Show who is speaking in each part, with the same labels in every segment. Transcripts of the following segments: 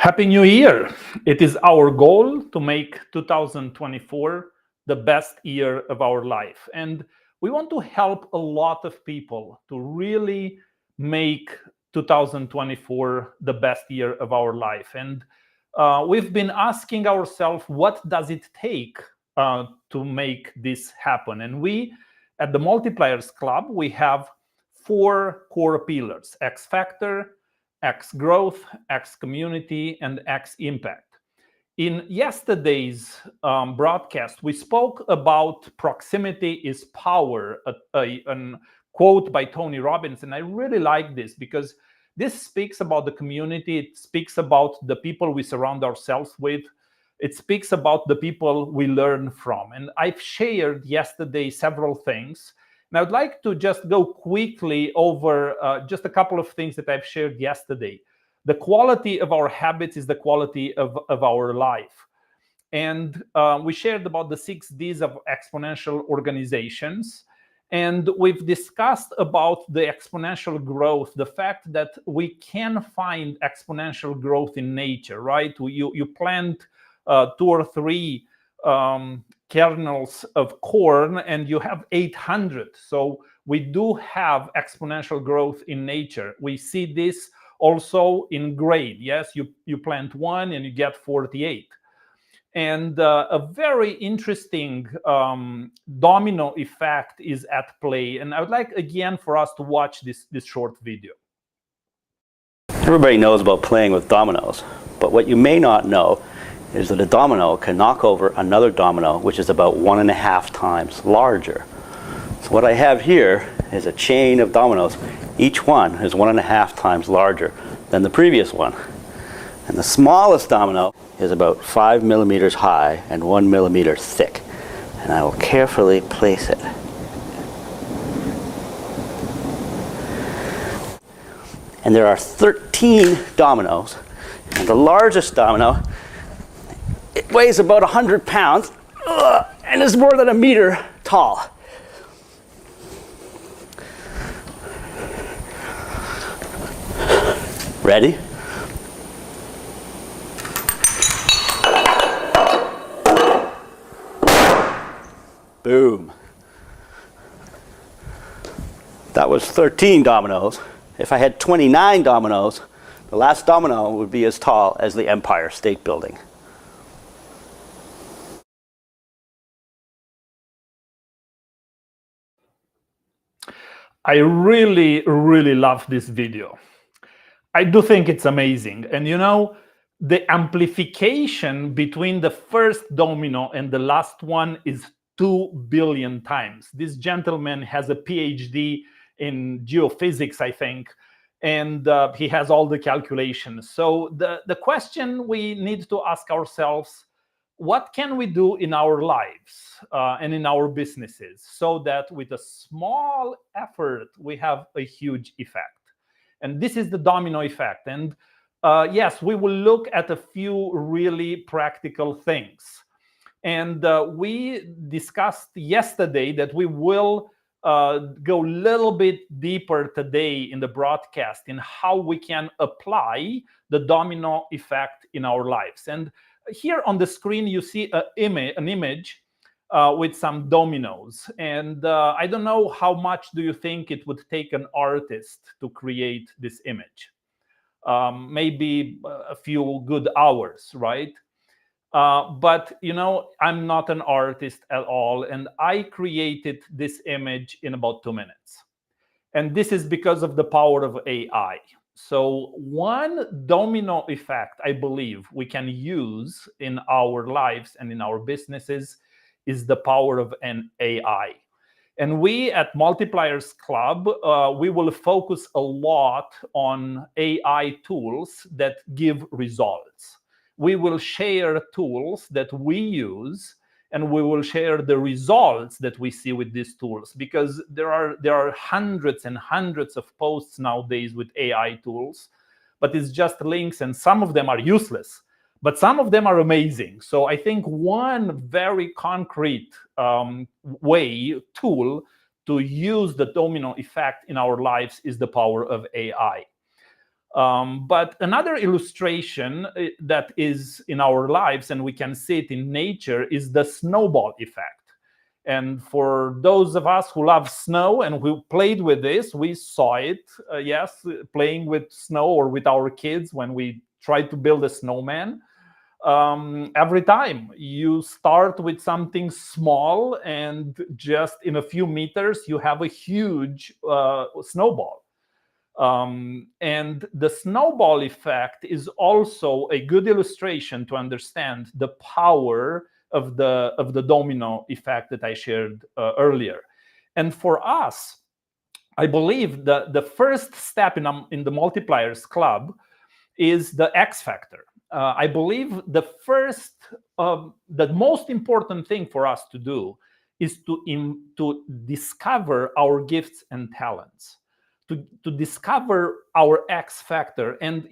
Speaker 1: Happy New Year! It is our goal to make 2024 the best year of our life. And we want to help a lot of people to really make 2024 the best year of our life. And we've been asking ourselves, what does it take to make this happen? And we, at the Multipliers Club, we have 4 core pillars: X Factor, X Growth, X Community, and X Impact. In yesterday's broadcast, we spoke about proximity is power, a quote by Tony Robbins. And I really like this because this speaks about the community. It speaks about the people we surround ourselves with. It speaks about the people we learn from. And I've shared yesterday several things. And I would like to just go quickly over just a couple of things that I've shared yesterday. The quality of our habits is the quality of our life. And we shared about the 6 Ds of exponential organizations. And we've discussed about the exponential growth, the fact that we can find exponential growth in nature, right? You plant 2 or 3 kernels of corn and you have 800. So we do have exponential growth in nature. We see this also in grain. Yes, you plant 1 and you get 48. And a very interesting domino effect is at play. And I would like again for us to watch this short video.
Speaker 2: Everybody knows about playing with dominoes, but what you may not know is that a domino can knock over another domino which is about 1.5 times larger. So what I have here is a chain of dominoes. Each one is 1.5 times larger than the previous one. And the smallest domino is about 5 millimeters high and 1 millimeter thick. And I will carefully place it. And there are 13 dominoes, and the largest domino, it weighs about 100 pounds and is more than 1 meter tall. Ready? Boom. That was 13 dominoes. If I had 29 dominoes, the last domino would be as tall as the Empire State Building.
Speaker 1: I really, really love this video. I do think it's amazing. And you know, the amplification between the first domino and the last one is 2 billion times. This gentleman has a PhD in geophysics, I think, and he has all the calculations. So the question we need to ask ourselves, what can we do in our lives and in our businesses so that with a small effort, we have a huge effect? And this is the domino effect. And yes, we will look at a few really practical things. And we discussed yesterday that we will go a little bit deeper today in the broadcast in how we can apply the domino effect in our lives. And here on the screen, you see an image with some dominoes. And I don't know how much do you think it would take an artist to create this image? Maybe a few good hours, right? But, you know, I'm not an artist at all. And I created this image in about 2 minutes. And this is because of the power of AI. So one domino effect, I believe, we can use in our lives and in our businesses is the power of an AI. And we at Multipliers Club, we will focus a lot on AI tools that give results. We will share tools that we use, and we will share the results that we see with these tools, because there are hundreds and hundreds of posts nowadays with AI tools, but it's just links, and some of them are useless, but some of them are amazing. So I think one very concrete tool to use the domino effect in our lives is the power of AI. But another illustration that is in our lives, and we can see it in nature, is the snowball effect. And for those of us who love snow and who played with this, we saw it, yes, playing with snow or with our kids when we tried to build a snowman. Every time you start with something small, and just in a few meters, you have a huge snowball. And the snowball effect is also a good illustration to understand the power of the domino effect that I shared earlier. And for us, I believe the first step in the Multipliers Club is the X factor. I believe the most important thing for us to do is to discover our gifts and talents, to discover our X factor. And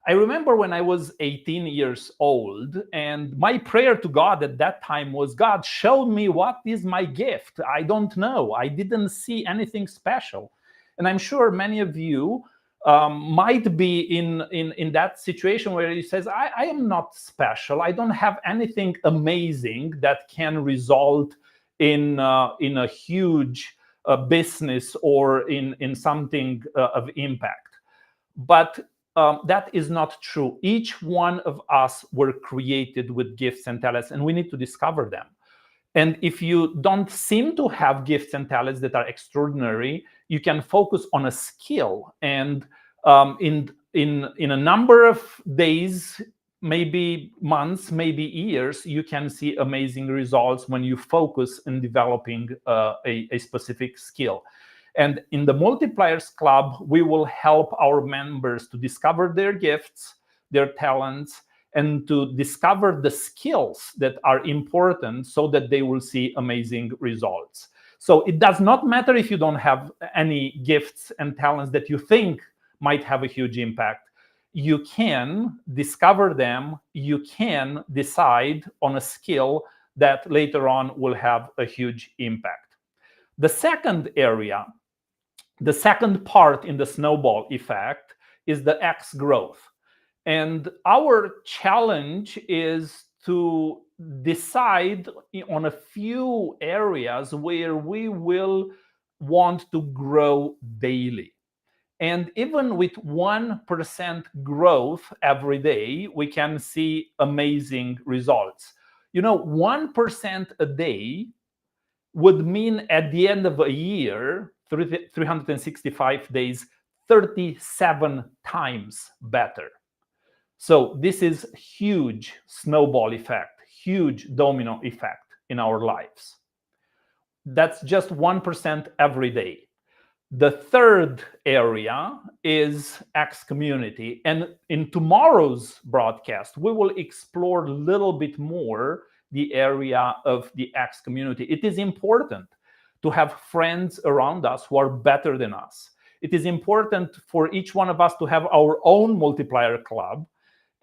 Speaker 1: I remember when I was 18 years old, and my prayer to God at that time was, God, show me what is my gift. I don't know. I didn't see anything special. And I'm sure many of you might be in that situation where he says, I am not special. I don't have anything amazing that can result in a huge business or in something of impact. But that is not true. Each one of us were created with gifts and talents, and we need to discover them. And if you don't seem to have gifts and talents that are extraordinary, you can focus on a skill. And in a number of days, maybe months, maybe years, you can see amazing results when you focus on developing a specific skill. And in the Multipliers Club, we will help our members to discover their gifts, their talents, and to discover the skills that are important so that they will see amazing results. So it does not matter if you don't have any gifts and talents that you think might have a huge impact. You can discover them. You can decide on a skill that later on will have a huge impact. The second area, the second part in the snowball effect, is the X growth. And our challenge is to decide on a few areas where we will want to grow daily. And even with 1% growth every day, we can see amazing results. 1% a day would mean at the end of a year, 365 days, 37 times better. So this is huge snowball effect, huge domino effect in our lives. That's just 1% every day. The third area is X community. And in tomorrow's broadcast, we will explore a little bit more the area of the X community. It is important to have friends around us who are better than us. It is important for each one of us to have our own multiplier club.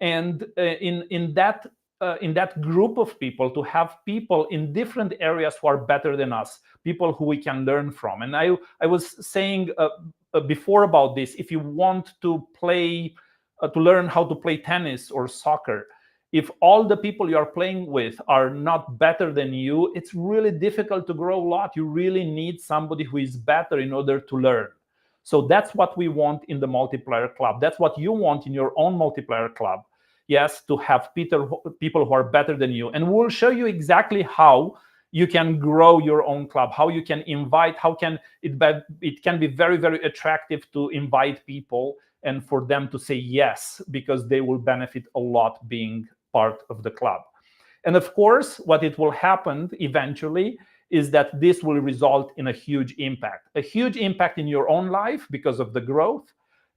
Speaker 1: And in that group of people, to have people in different areas who are better than us, people who we can learn from. And I was saying before about this, if you want to play, to learn how to play tennis or soccer, if all the people you are playing with are not better than you, it's really difficult to grow a lot. You really need somebody who is better in order to learn. So that's what we want in the multiplier club. That's what you want in your own multiplier club. Yes, to have people who are better than you. And we'll show you exactly how you can grow your own club, how you can invite, how can it can be very, very attractive to invite people and for them to say yes, because they will benefit a lot being part of the club. And of course, what it will happen eventually is that this will result in a huge impact in your own life because of the growth,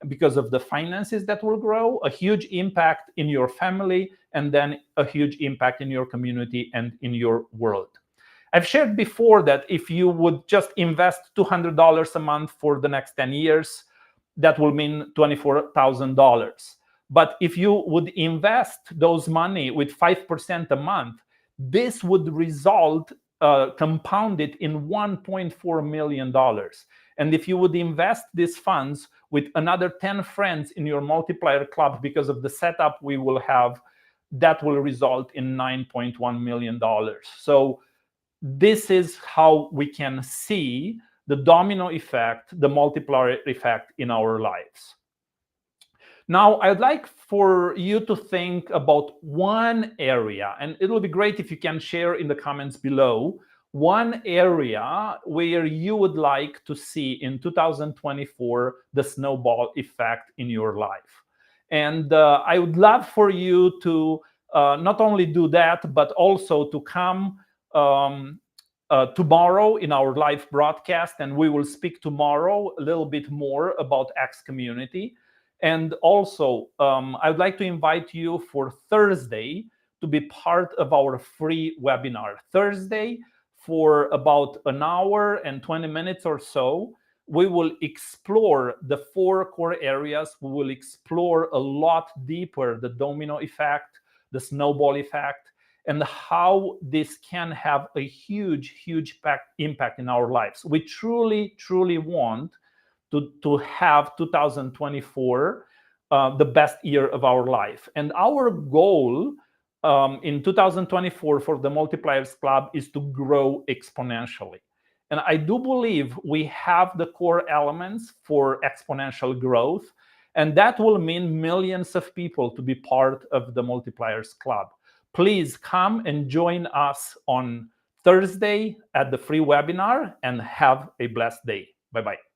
Speaker 1: because of the finances that will grow, a huge impact in your family, and then a huge impact in your community and in your world. I've shared before that if you would just invest $200 a month for the next 10 years, that will mean $24,000. But if you would invest those money with 5% a month, this would result compounded in $1.4 million. And if you would invest these funds with another 10 friends in your multiplier club, because of the setup we will have, that will result in $9.1 million. So this is how we can see the domino effect, the multiplier effect in our lives. Now, I'd like for you to think about one area, and it'll be great if you can share in the comments below one area where you would like to see in 2024 the snowball effect in your life. And I would love for you to not only do that, but also to come tomorrow in our live broadcast, and we will speak tomorrow a little bit more about X Community. And also, I'd like to invite you for Thursday to be part of our free webinar. Thursday, for about an hour and 20 minutes or so, we will explore the 4 core areas. We will explore a lot deeper the domino effect, the snowball effect, and how this can have a huge impact in our lives. We truly want to have 2024 the best year of our life. And our goal in 2024 for the Multipliers Club is to grow exponentially. And I do believe we have the core elements for exponential growth, and that will mean millions of people to be part of the Multipliers Club. Please come and join us on Thursday at the free webinar, and have a blessed day. Bye-bye.